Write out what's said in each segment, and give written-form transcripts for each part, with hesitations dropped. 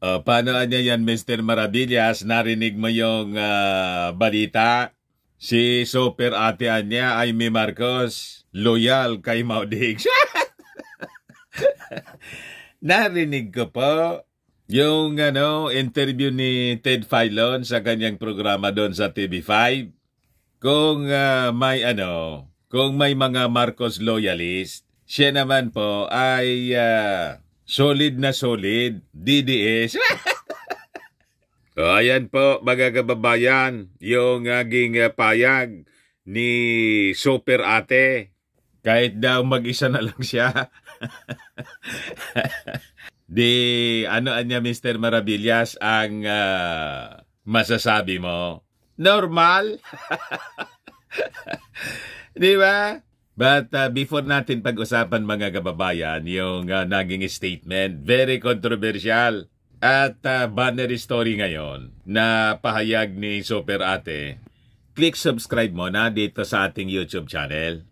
Paano niya yan, Mr. Maravillas? Narinig mo yung balita? Si Super Ate Anya, Aimee Marcos, loyal kay Maudig. Narinig ko po yung interview ni Ted Filon sa kanyang programa doon sa TV5. Kung may mga Marcos loyalist, siya naman po ay solid na solid, DDS. Ayan po, mga kababayan, yung aging payag ni Super Ate. Kahit daw mag-isa na lang siya. Niya, Mr. Maravillas, ang masasabi mo? Normal? Di ba? But before natin pag-usapan, mga kababayan, yung naging statement, very controversial at banner story ngayon na pahayag ni Super Ate, click subscribe mo na dito sa ating YouTube channel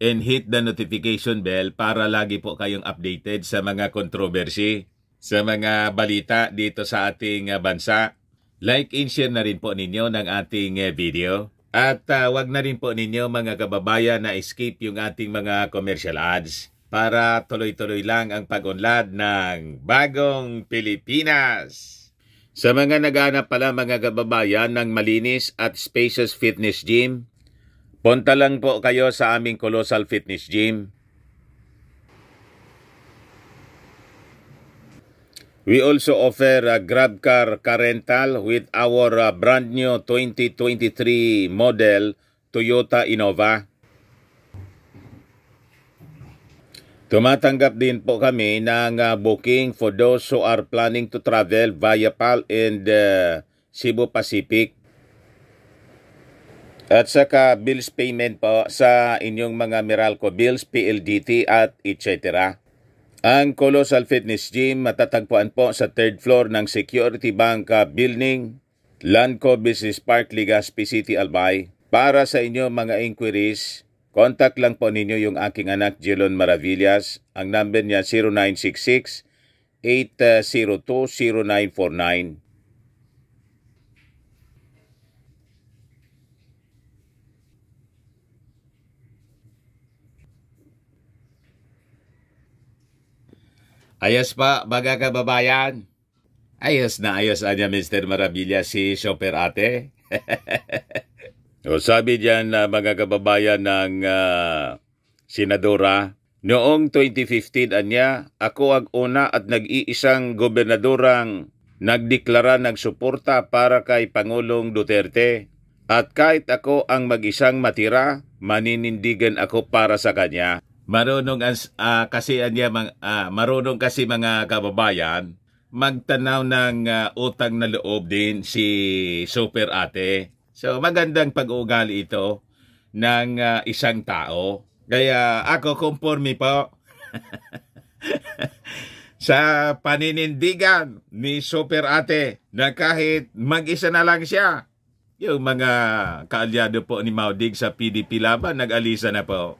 and hit the notification bell para lagi po kayong updated sa mga controversy, sa mga balita dito sa ating bansa. Like and share na rin po ninyo ng ating video. At wag na rin po ninyo, mga kababayan, na escape yung ating mga commercial ads para tuloy-tuloy lang ang pag-unlad ng Bagong Pilipinas. Sa mga naghahanap pala, mga kababayan, ng malinis at spacious fitness gym, punta lang po kayo sa aming Colossal Fitness Gym. We also offer a GrabCar car rental with our brand new 2023 model Toyota Innova. Tumatanggap din po kami ng booking for those who are planning to travel via PAL and Cebu Pacific. At saka bills payment po sa inyong mga Meralco bills, PLDT at etc. Ang Colossal Fitness Gym matatagpuan po sa 3rd floor ng Security Bank Building, Lanco Business Park, Legazpi City, Albay. Para sa inyo mga inquiries, contact lang po ninyo yung aking anak Jelon Maravillas. Ang number niya 0966-802-0949. Ayos pa, mga kababayan. Ayos na niya, Mr. Maravillas, si Super Ate. O sabi diyan, mga kababayan ng senadora, noong 2015 anya, ako ang una at nag-iisang gobernadorang nagdeklara ng suporta para kay Pangulong Duterte. At kahit ako ang mag-isang matira, maninindigan ako para sa kanya. Marunong kasi mga kababayan magtanaw ng utang na loob din si Super Ate. So magandang pag-uugali ito ng isang tao. Kaya ako conforme po sa paninindigan ni Super Ate na kahit mag-isa na lang siya. Yung mga kaalyado po ni Maudig sa PDP laban, nag-alisa na po.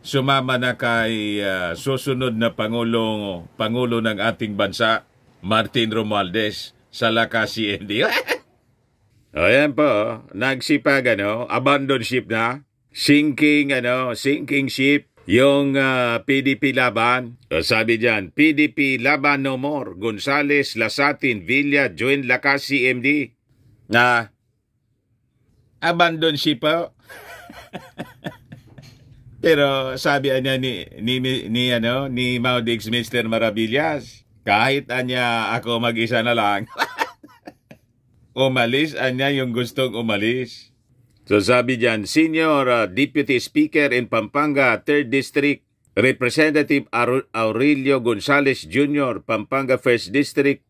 Sumama na kay susunod na Pangulo ng ating bansa, Martin Romualdez, sa lakas CND. Ayan po, nagsipag abandon ship na, sinking ship, yung PDP laban. Sabi diyan, PDP laban no more, Gonzales, Lasatin, Villa, join lakas CMD. Abandon ship po. Pero sabi niya ni Maudig's Mr. Maravillas, kahit anya ako mag-isa na lang, umalis anya yung gustong umalis. So sabi diyan, Senior Deputy Speaker in Pampanga 3rd District, Representative Aurelio Gonzales Jr., Pampanga 1st District,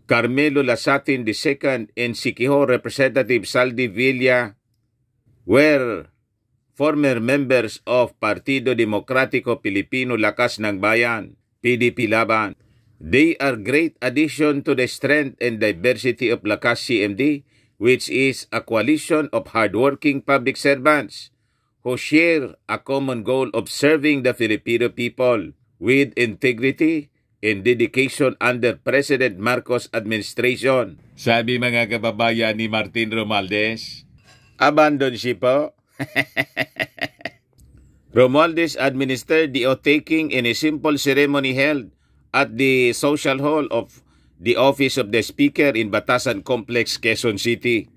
Carmelo Lasatin II, and Siquijor Representative Saldi Villa were former members of Partido Demokratiko Pilipino Lakas ng Bayan, PDP Laban. They are great addition to the strength and diversity of Lakas CMD, which is a coalition of hardworking public servants who share a common goal of serving the Filipino people with integrity, and dedication under President Marcos administration. Sabi mga kababayan ni Martin Romualdez. Abandon siya po. Romualdez administered the oath-taking in a simple ceremony held at the social hall of the Office of the Speaker in Batasan Complex, Quezon City.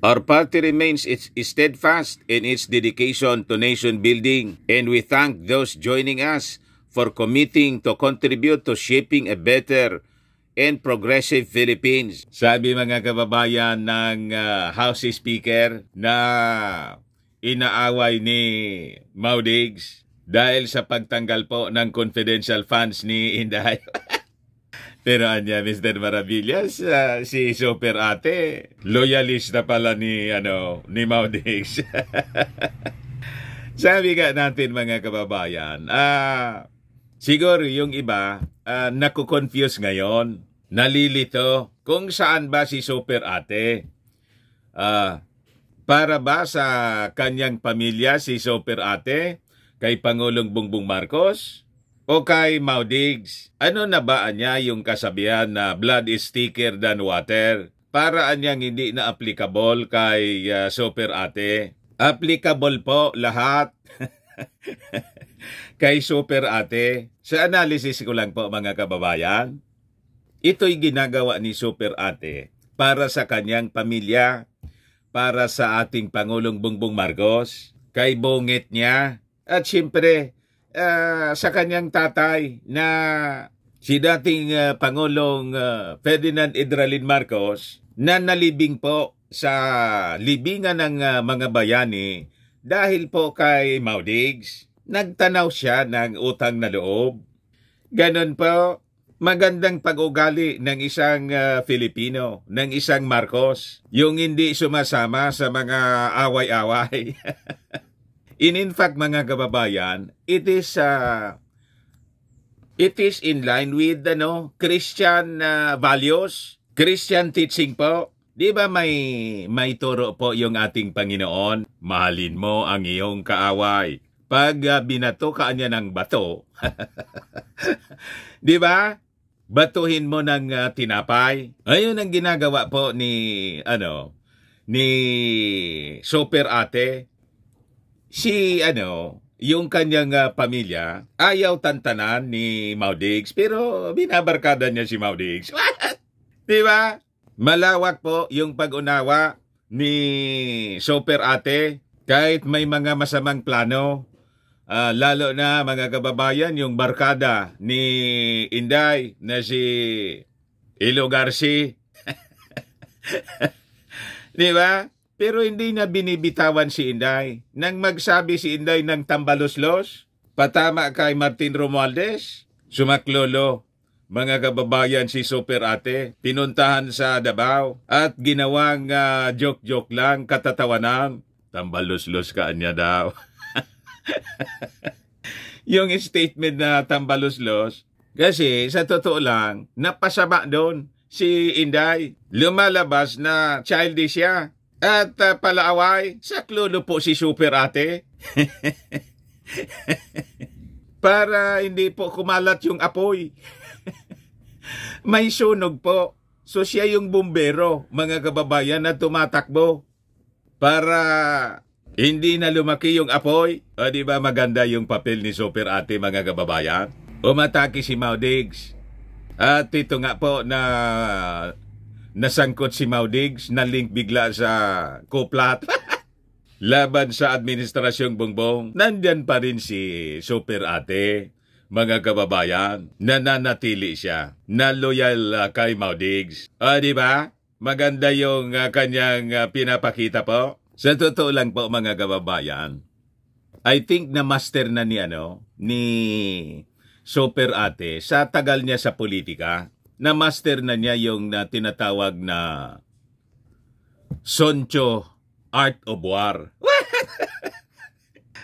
Our party remains steadfast in its dedication to nation building, and we thank those joining us for committing to contribute to shaping a better and progressive Philippines. Sabi mga kababayan ng House Speaker na inaaway ni Maudigs dahil sa pagtanggal po ng confidential funds ni Inday. Pero anya, Mr. Maravillas, si Super Ate, loyalista pala ni Maudigs. Sabi nga natin mga kababayan, siguro yung iba nakukonfuse ngayon, nalilito kung saan ba si Super Ate. Para ba sa kanyang pamilya si Super Ate, kay Pangulong Bongbong Marcos, o kay Maudigs? Ano na ba niya yung kasabihan na blood is thicker than water? Para anyang hindi na applicable kay Super Ate. Applicable po lahat kay Super Ate. Sa analysis ko lang po mga kababayan, ito'y ginagawa ni Super Ate para sa kanyang pamilya, para sa ating Pangulong Bongbong Marcos, kay bongit niya, at siyempre sa kanyang tatay na si dating Pangulong Ferdinand Idralin Marcos na nalibing po sa libingan ng mga bayani dahil po kay Maudigs. Nagtanaw siya ng utang na loob. Ganon po, magandang pag-ugali ng isang Filipino, ng isang Marcos, yung hindi sumasama sa mga away-away. In fact, mga kababayan, it is in line with Christian values, Christian teaching po. Di ba may turo po yung ating Panginoon? Mahalin mo ang iyong kaaway. Pag binato ka niya ng bato, di ba? Batuhin mo ng tinapay. Ayun ang ginagawa po ni Super Ate. Si yung kanyang pamilya, ayaw tantanan ni Maudigs, pero binabarkada niya si Maudigs. Di ba? Malawak po yung pag-unawa ni Super Ate kahit may mga masamang plano. Lalo na mga kababayan, yung barkada ni Inday na si Ilo Garci. Di ba? Pero hindi na binibitawan si Inday. Nang magsabi si Inday ng tambaloslos, patama kay Martin Romualdez, sumaklolo. Mga kababayan, si Super Ate, pinuntahan sa Davao at ginawang joke-joke lang, katatawanan. Tambaloslos ka niya daw. Yung statement na tambaloslos, kasi sa totoo lang, napasama doon si Inday. Lumalabas na childish siya. At palaaway, saklolo po si Super Ate. Para hindi po kumalat yung apoy. May sunog po. So siya yung bumbero, mga kababayan, na tumatakbo. Para hindi na lumaki yung apoy. O di ba maganda yung papel ni Super Ate, mga kababayan? Umatake si Maudigs. At ito nga po na nasangkot si Maudigs, na-link bigla sa kuplat. Laban sa Administrasyong Bongbong, nandyan pa rin si Super Ate, mga kababayan, nananatili siya, na loyal kay Maudigs. Di ba? Maganda yung kanyang pinapakita po. Sa totoo lang po, mga kababayan, I think na master na ni Super Ate sa tagal niya sa politika. Na master na niya yung tinatawag na Soncho Art of War.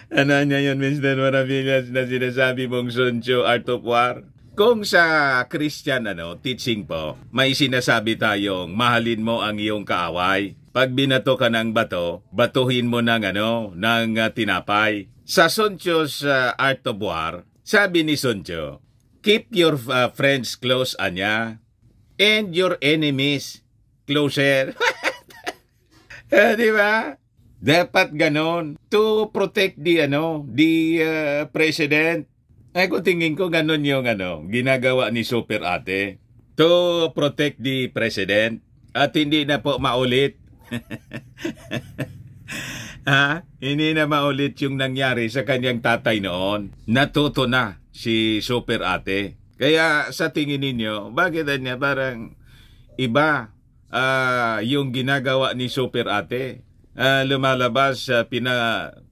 Ano niya yun, Mr. Maravillas, na sinasabi mong Soncho Art of War? Kung sa Christian teaching po, may sinasabi tayong mahalin mo ang iyong kaaway. Pag binato ka ng bato, batuhin mo ng tinapay. Sa Soncho's Art of War, sabi ni Soncho, Keep your friends close, anya, and your enemies closer. Di ba? Dapat ganon to protect the president. Ay kung tingin ko ganon yung ginagawa ni Super Ate to protect the president at hindi na po maulit. Hindi na maulit yung nangyari sa kanyang tatay noon. Natuto na si Super Ate. Kaya sa tingin ninyo, bakit niya parang iba yung ginagawa ni Super Ate? Lumalabas,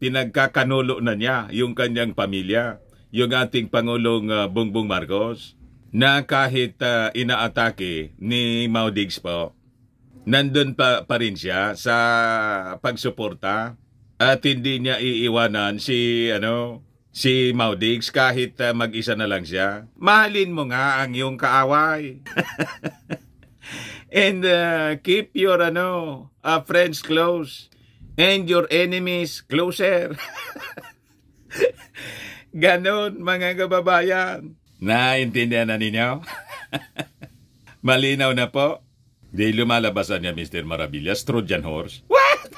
pinagkakanulo na niya yung kanyang pamilya. Yung ating Pangulong Bongbong Marcos na kahit inaatake ni Mau Diggs po, nandun pa rin siya sa pagsuporta at hindi niya iiwanan si Mau Diggs kahit mag-isa na lang siya. Mahalin mo nga ang iyong kaaway. And keep your friends close and your enemies closer. Ganon, mga kababayan. Naintindihan na ninyo? Malinaw na po? Di lumalabasan niya, Mr. Maravillas, Trojan horse. What?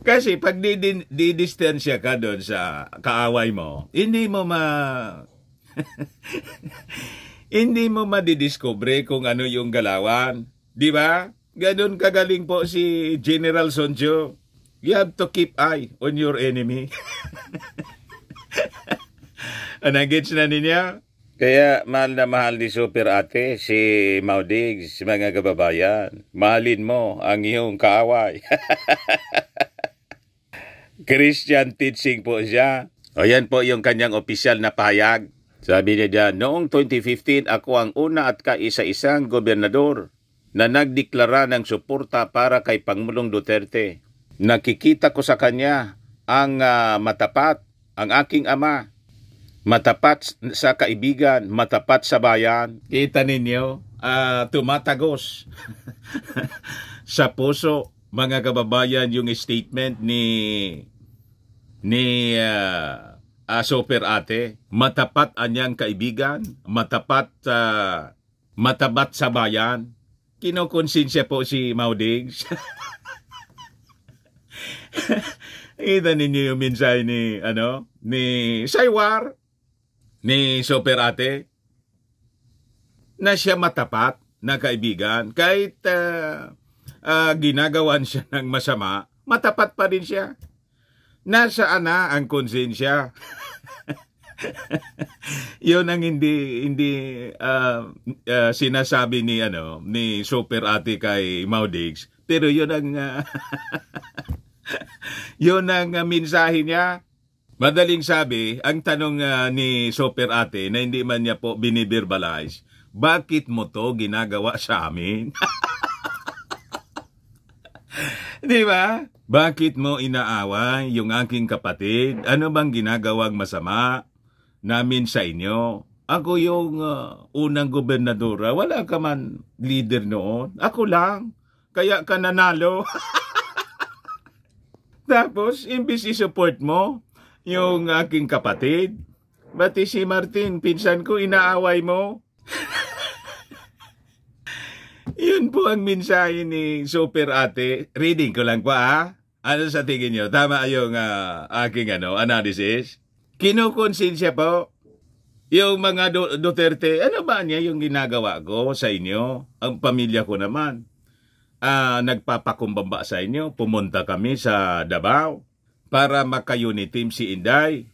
Kasi pag di-distansya ka doon sa kaaway mo, hindi mo madidiscover kung ano yung galawan. Di ba? Ganon kagaling po si General Sonjo. You have to keep eye on your enemy. Nag-gets na ninyo? Kaya mahal na mahal ni Super Ate si Mau Diggs, mga kababayan. Mahalin mo ang iyong kaaway. Christian teaching po siya. O yan po yung kanyang opisyal na pahayag. Sabi niya dyan, noong 2015 ako ang una at kaisa-isang gobernador na nagdeklara ng suporta para kay Pangulong Duterte. Nakikita ko sa kanya ang matapat, ang aking ama. Matapat sa kaibigan, matapat sa bayan. Kita ninyo, tumatagos sa puso, mga kababayan, yung statement ni Super Ate. Matapat anyang kaibigan, matapat sa bayan. Kinokonsensya po si Mau Diggs. Kita ninyo yung mensahe ni Saywar, ni Super Ate, na siya matapat na kaibigan. Kahit ginagawan siya ng masama, matapat pa rin siya. Nasaan na ang konsensya? Yun ang hindi sinasabi ni Super Ate kay Mau Diggs. Pero yun ang yun ang mensahe niya. Madaling sabi, ang tanong ni Super Ate na hindi man niya po biniverbalize, bakit mo to ginagawa sa amin? Di ba? Bakit mo inaaway yung aking kapatid? Ano bang ginagawang masama namin sa inyo? Ako yung unang gobernadora. Wala ka man leader noon. Ako lang. Kaya ka nanalo. Tapos, imbis i-support mo yung aking kapatid, pati si Martin, pinsan ko, inaaway mo. Yun po ang mensahe ni Super Ate. Reading ko lang pa, Ano sa tingin nyo? Tama yung aking analysis? Kinukonsensya po yung mga Duterte. Ano ba niya yung ginagawa ko sa inyo? Ang pamilya ko naman. Nagpapakumbaba sa inyo. Pumunta kami sa Davao para maka-uniteam si Inday.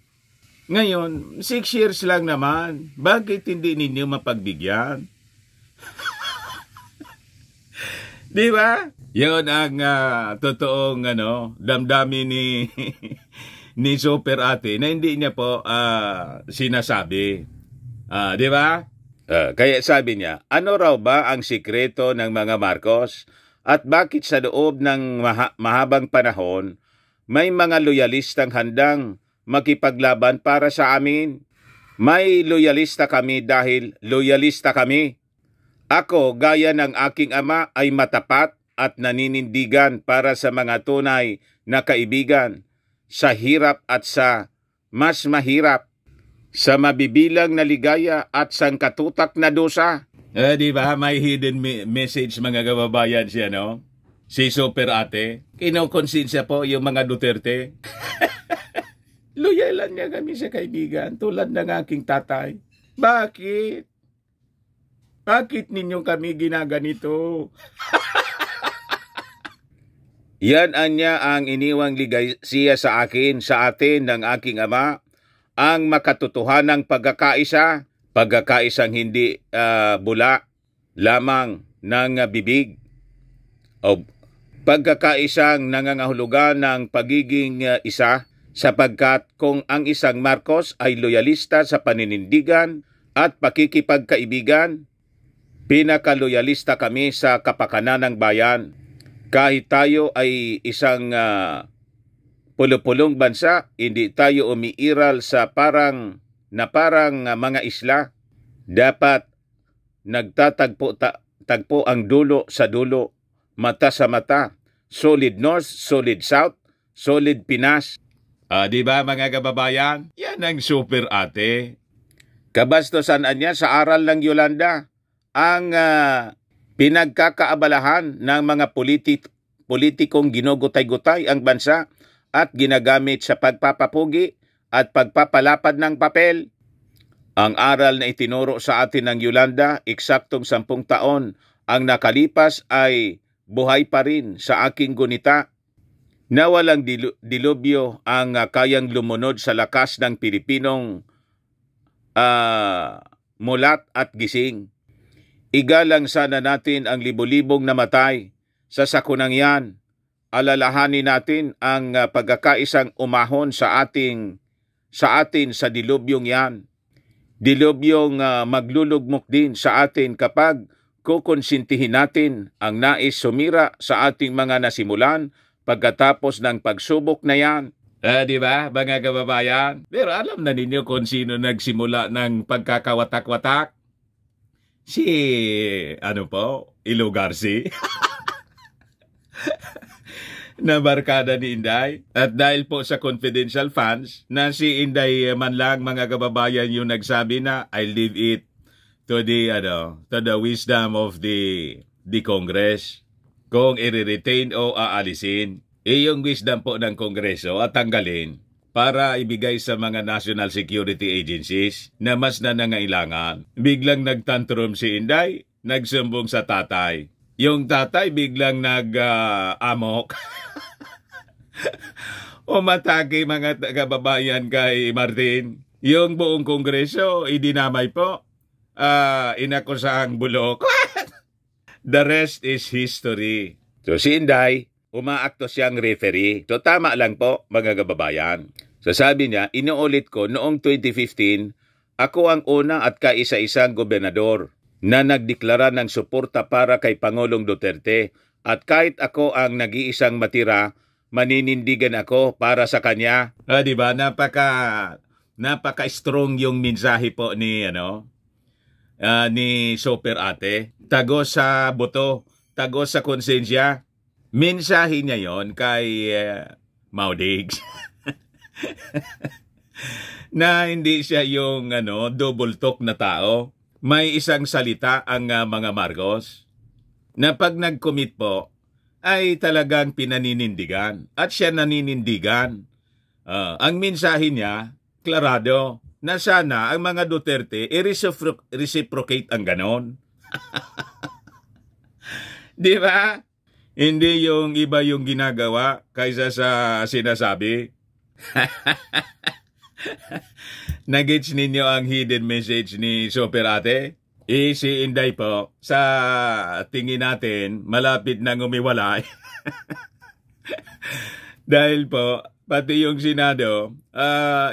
Ngayon, 6 years lang naman. Bakit hindi ninyo mapagbigyan? Di ba? Yun ang totoong damdamin ni Super Ate na hindi niya po sinasabi. Di ba? Kaya sabi niya, ano raw ba ang sikreto ng mga Marcos? At bakit sa loob ng mahabang panahon, may mga loyalistang handang makipaglaban para sa amin? May loyalista kami dahil loyalista kami. Ako, gaya ng aking ama, ay matapat at naninindigan para sa mga tunay na kaibigan, sa hirap at sa mas mahirap, sa mabibilang na ligaya at sangkatutak na dosa. Di ba? May hidden message mga kababayan siya, no? Si Super Ate. Kinokonsensya po yung mga Duterte. Loyalan niya kami sa kaibigan tulad ng aking tatay. Bakit? Bakit ninyo kami ginaganito? Yan anya ang iniwang ligaya sa akin, sa atin ng aking ama, ang makatotohanang pagkakaisa, pagkakaisang hindi bula lamang ng bibig, o pagkakaisang nangangahulugan ng pagiging isa, sapagkat kung ang isang Marcos ay loyalista sa paninindigan at pakikipagkaibigan, pinakaloyalista kami sa kapakanan ng bayan. Kahit tayo ay isang pulupulong bansa, hindi tayo umiiral sa parang mga isla. Dapat nagtatagpo ang dulo sa dulo, mata sa mata, solid North, solid South, solid Pinas. Di ba mga kababayan? Yan ang Super Ate. Kabastosan niya sa aral ng Yolanda ang pinagkakaabalahan ng mga politikong ginugutay-gutay ang bansa at ginagamit sa pagpapapugi at pagpapalapad ng papel. Ang aral na itinuro sa atin ng Yolanda, eksaktong 10 taon ang nakalipas, ay buhay pa rin sa aking gunita, na walang dilubyo ang kayang lumunod sa lakas ng Pilipinong mulat at gising. Igalang sana natin ang libo-libong namatay sa sakunang yan. Alalahanin natin ang pagkakaisang umahon sa atin sa dilubyong yan. Dilubyong maglulugmok din sa atin kapag kukonsintihin natin ang nais sumira sa ating mga nasimulan pagkatapos ng pagsubok na yan. Di ba, mga kababayan? Pero alam na ninyo kung sino nagsimula ng pagkakawatak-watak? Si, Ilogarci. Na barkada ni Inday. At dahil po sa confidential funds, na si Inday man lang, mga kababayan, yung nagsabi na, I leave it to the wisdom of the Congress. Kung i-retain o aalisin. Yung wisdom po ng Kongreso at tanggalin para ibigay sa mga national security agencies na mas nangangailangan. Biglang nagtantrum si Inday, nagsumbong sa tatay. Yung tatay biglang nag-amok. Umatake mga kababayan kay Martin. Yung buong Kongreso, idinamay po. Inakusahang bulok. The rest is history. So si Inday, umaakto siyang referee. So tama lang po mga kababayan. So sabi niya, inuulit ko, noong 2015, ako ang una at kaisa-isang gobernador na nagdeklara ng suporta para kay Pangulong Duterte. At kahit ako ang nag-iisang matira, maninindigan ako para sa kanya. Di ba? Napaka-strong yung mensahe po ni Super Ate. Tago sa buto, tago sa konsensya. Mensahe niya yon kay Maudigs. Na hindi siya yung double talk na tao. May isang salita ang mga Marcos na pag nag-commit po ay talagang pinaninindigan at siya naninindigan. Ang mensahe niya, klarado, na sana ang mga Duterte i-reciprocate ang ganon. Di ba? Hindi yung iba yung ginagawa kaysa sa sinasabi. Nagets ninyo ang hidden message ni Super Ate? Si Inday po, sa tingin natin, malapit nang umiwalay. Dahil po, pati yung Senado,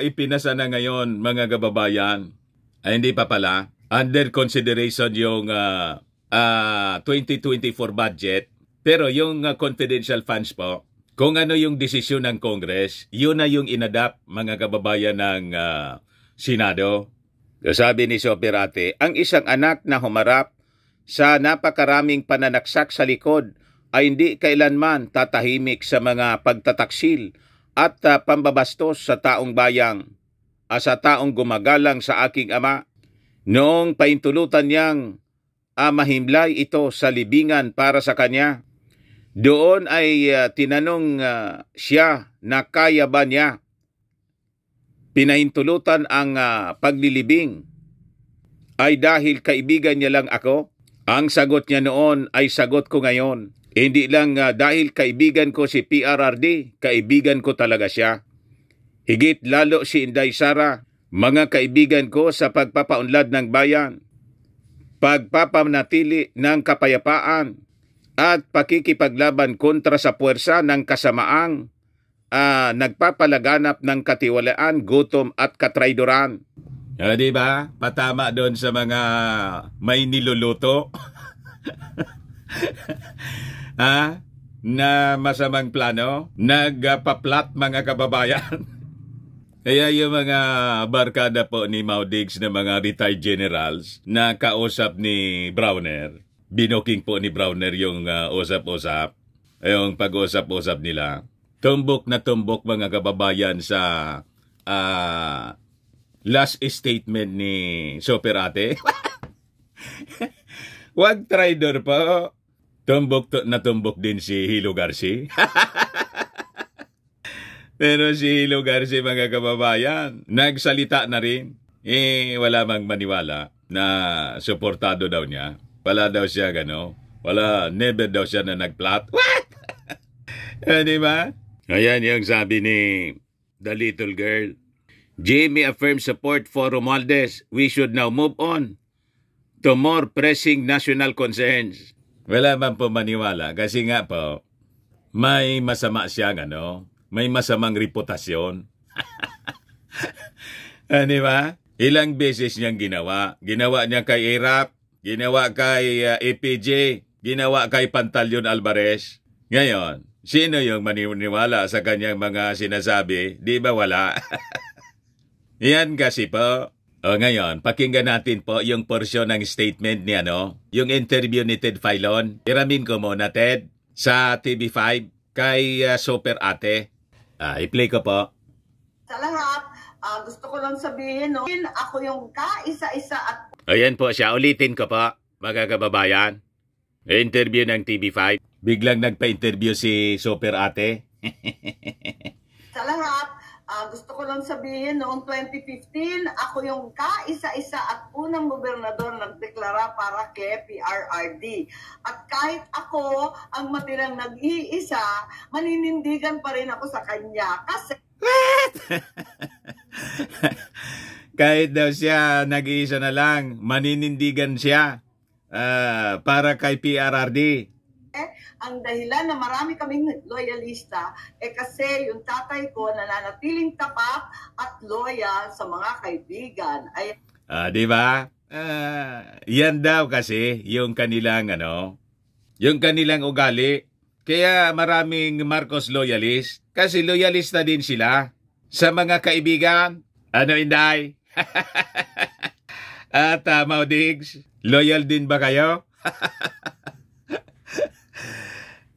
ipinasa na ngayon, mga kababayan. Ay, hindi pa pala. Under consideration yung 2024 budget. Pero yung confidential funds po, kung ano yung desisyon ng Congress, yun na yung inadapt, mga kababayan ng Senado. Sabi ni Super Ate, ang isang anak na humarap sa napakaraming pananaksak sa likod ay hindi kailanman tatahimik sa mga pagtataksil at pambabastos sa taong bayang. sa taong gumagalang sa aking ama. Noong paintulutan niyang mahimlay ito sa libingan para sa kanya, doon ay tinanong siya na kaya ba niya pinahintulutan ang paglilibing ay dahil kaibigan niya lang ako? Ang sagot niya noon ay sagot ko ngayon. Hindi lang dahil kaibigan ko si PRRD, kaibigan ko talaga siya. Higit lalo si Inday Sara, mga kaibigan ko sa pagpapaunlad ng bayan, pagpapanatili ng kapayapaan, at pakikipaglaban kontra sa puwersa ng kasamaang nagpapalaganap ng katiwalaan, gutom at katraydoran. Di ba? Patama doon sa mga may niluluto. Na masamang plano, nagpaplat mga kababayan. Kaya yung mga barkada po ni Maudigs na mga retired generals na kausap ni Browner, binoking po ni Browner yung usap-usap, yung pag-usap-usap nila. Tumbok na tumbok mga kababayan sa last statement ni Super Ate. Wag traidor po. Tumbok na tumbok din si Hilo Garci. Pero si Hilo Garci mga kababayan, nagsalita na rin. Wala mang maniwala na suportado daw niya. Wala daw siya never daw siya na nagplot. What? Di ba? Ayan yung sabi ni The Little Girl. Jamie affirms support for Romualdez. We should now move on to more pressing national concerns. Wala man po maniwala kasi nga po, may masama siya, may masamang reputasyon. Di ba? Ilang beses niyang ginawa. Ginawa niya kay Irap, ginawa kay APJ, ginawa kay Pantaleon Alvarez. Ngayon, sino yung maniniwala sa kanyang mga sinasabi? Di ba wala? Yan kasi po. O ngayon, pakinggan natin po yung porsyon ng statement ni yung interview ni Ted Filon. Iramin ko muna, Ted, sa TV5 kay Super Ate. I-play ko po. Sa lahat, gusto ko lang sabihin, ako yung kaisa-isa at... Ayan po siya, ulitin ko po, mga kababayan. Interview ng TV5. Biglang nagpa-interview si Super Ate. Sa lahat, gusto ko lang sabihin, noong 2015, ako yung kaisa-isa at unang gobernador nagdeklara para kay PRRD. At kahit ako ang matirang nag-iisa, maninindigan pa rin ako sa kanya. Kasi... Kahit daw siya nag-iisa na lang, maninindigan siya para kay PRRD. Ang dahilan na marami kaming loyalista kasi yung tatay ko nananatiling tapat at loyal sa mga kaibigan. Di ba? Yan daw kasi yung kanilang yung kanilang ugali. Kaya maraming Marcos loyalist kasi loyalista din sila sa mga kaibigan. Inday? At Maudigs, loyal din ba kayo?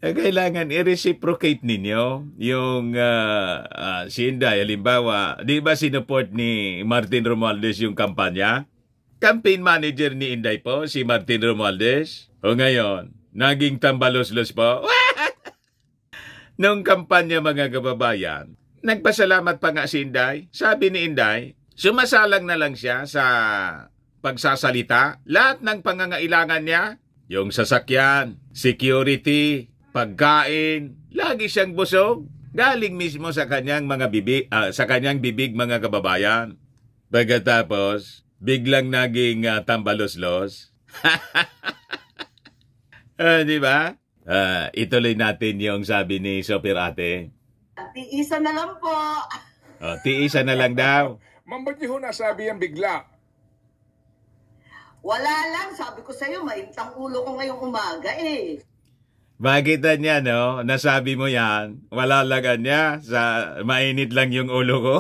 Kailangan i-reciprocate ninyo yung si Inday. Halimbawa, di ba sinuport ni Martin Romualdez yung kampanya? Campaign manager ni Inday po, si Martin Romualdez. O ngayon, naging tambalos-los po. Nung kampanya mga kababayan, nagpasalamat pa nga si Inday. Sabi ni Inday, sumasalang na lang siya sa pagsasalita. Lahat ng pangangailangan niya, yung sasakyan, security, pagkain, lagi siyang busog. Galing mismo sa kanyang mga bibig mga kababayan. Pagkatapos, biglang naging tambalos-los. Di ba? Ituloy natin yung sabi ni Super Ate. Tiisa na lang po. Tiisa na lang daw. Ma'am, ba't niyo nasabi yan bigla? Wala lang, sabi ko sa'yo, mainit ang ulo ko ngayong umaga Bakit niya, nasabi mo yan, wala lagan niya, mainit lang yung ulo ko.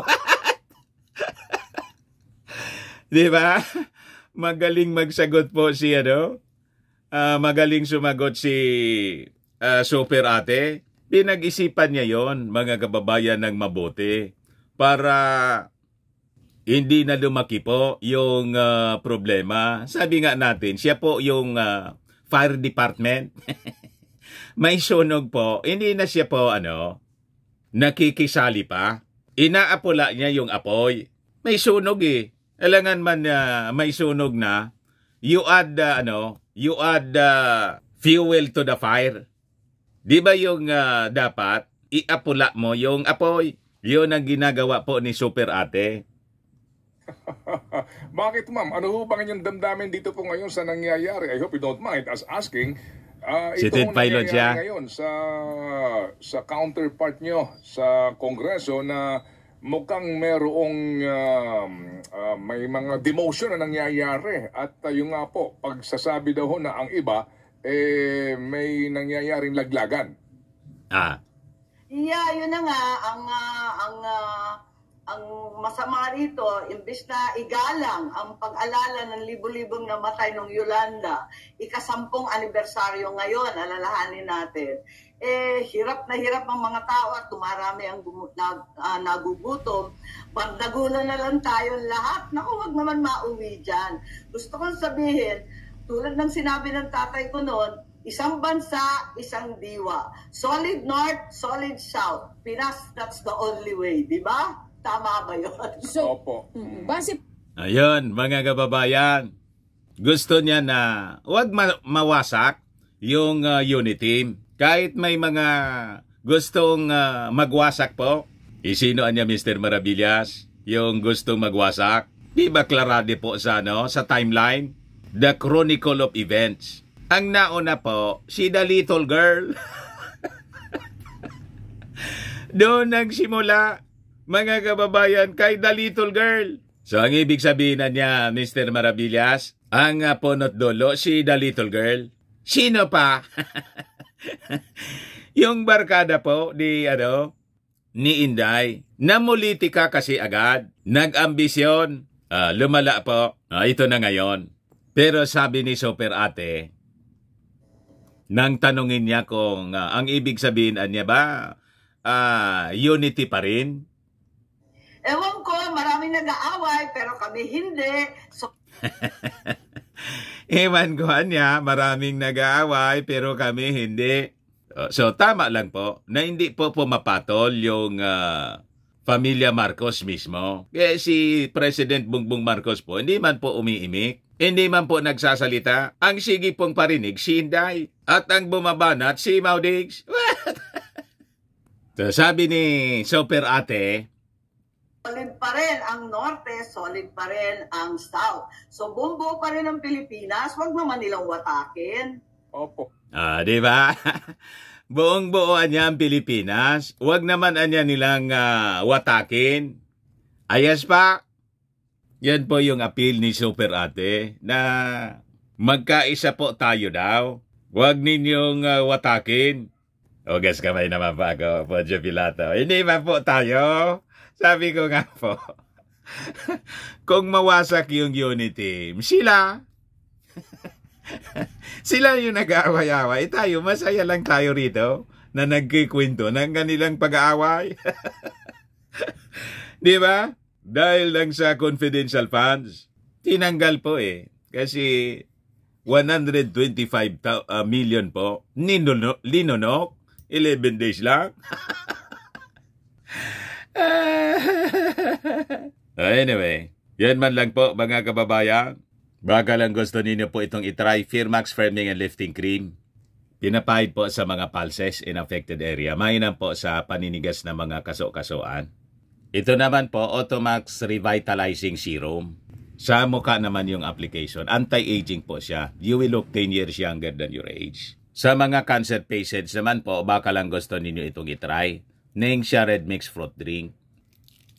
Di ba? Magaling magsagot po si, magaling sumagot si Super Ate. Pinag-isipan niya yon mga kababayan ng mabuti, para hindi na lumaki po yung problema. Sabi nga natin, siya po yung fire department. May sunog po, hindi na siya po nakikisali pa. Inaapula niya yung apoy. May sunog eh. Alangan man may sunog na, you add fuel to the fire. Di ba yung dapat iapula mo yung apoy? Yun ang ginagawa po ni Super Ate. Bakit ma'am? Ano ho bang inyong damdamin dito po ngayon sa nangyayari? I hope you don't mind us asking. Si Ted Pilot siya. Ngayon sa counterpart nyo sa Kongreso na mukhang merong may mga demotion na nangyayari at yung nga po, pagsasabi daw ho na ang iba may nangyayaring laglagan. Yeah, yun na nga ang masama rito, imbes na igalang ang pag-alala ng libo-libong namatay ng Yolanda, ika-10 anibersaryo ngayon, alalahanin natin. Hirap na hirap ang mga tao at tumarami ang nagugutom. Pagdagulan na lang tayo lahat. Naku, wag naman mauwi dyan. Gusto kong sabihin, tulad ng sinabi ng tatay ko noon, isang bansa, isang diwa. Solid North, solid South. Pinas, that's the only way. Di ba? Tama ba yun? So, Opo. base Ayun, mga kababayan. Gusto niya na huwag mawasak yung unity team. Kahit may mga gustong magwasak po. Isinoan niya Mr. Maravillas yung gustong magwasak. Di ba klarade po sa timeline? The Chronicle of Events. Ang nauna po, si The Little Girl. Doon nagsimula, mga kababayan, kay The Little Girl. So, ang ibig sabihin na niya, Mr. Maravillas, ang punot dulo, si The Little Girl. Sino pa? Yung barkada po ni Inday, namulitika kasi agad, nag-ambisyon, lumala po. Ito na ngayon. Pero sabi ni Super Ate, nang tanungin niya kung ang ibig sabihin niya ba, unity pa rin? Ewan ko, maraming nag-aaway, pero kami hindi. So, Ewan ko niya, maraming nag-aaway, pero kami hindi. So, tama lang po na hindi po pumapatol yung pamilya Marcos mismo. Kaya si President Bongbong Marcos po, hindi man po umiimik. Hindi man po nagsasalita. Ang sige pong parinig, si Inday. At ang bumabanat, si Maudigs. So, sabi ni Super Ate, solid pa rin ang Norte, solid pa rin ang South. So, buo pa rin ang Pilipinas, wag naman nilang watakin. Opo. Di ba? Buong buoan niya ang Pilipinas. Huwag naman nilang watakin. Ayos pa. Yan po yung appeal ni Super Ate na magkaisa po tayo daw. Huwag ninyong watakin. O, gas kamay naman pa ako, Poncio Pilato. Hindi ba po tayo? Sabi ko nga po, kung mawasak yung unity team, sila yung nag-aaway-aaway. Tayo, masaya lang tayo rito na nagkikwento ng kanilang pag-aaway. Di ba? Dahil lang sa confidential funds, tinanggal po Kasi 125 million po, linunok, 11 days lang. Anyway, yan man lang po mga kababayan. Baka lang gusto ninyo po itong itry, Firmax Firming and Lifting Cream. Pinapahid po sa mga pulses in affected area. Mainam po sa paninigas na mga kaso-kasoan. Ito naman po, Automax Revitalizing Serum. Sa mukha naman yung application. Anti-aging po siya. You will look 10 years younger than your age. Sa mga cancer patients naman po, baka lang gusto ninyo itong itry. Ning siya Red Mix Fruit Drink.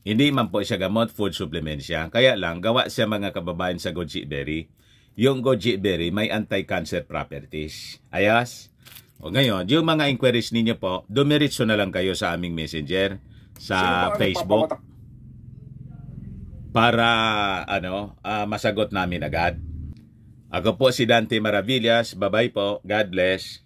Hindi man po siya gamot, food supplement siya. Kaya lang, gawa siya mga kababayan sa goji berry. Yung goji berry may anti-cancer properties. Ayos? O ngayon, yung mga inquiries ninyo po, dumiritso na lang kayo sa aming messenger, sa Facebook. Para, masagot namin agad. Ako po si Dante Maravillas. Bye-bye po. God bless.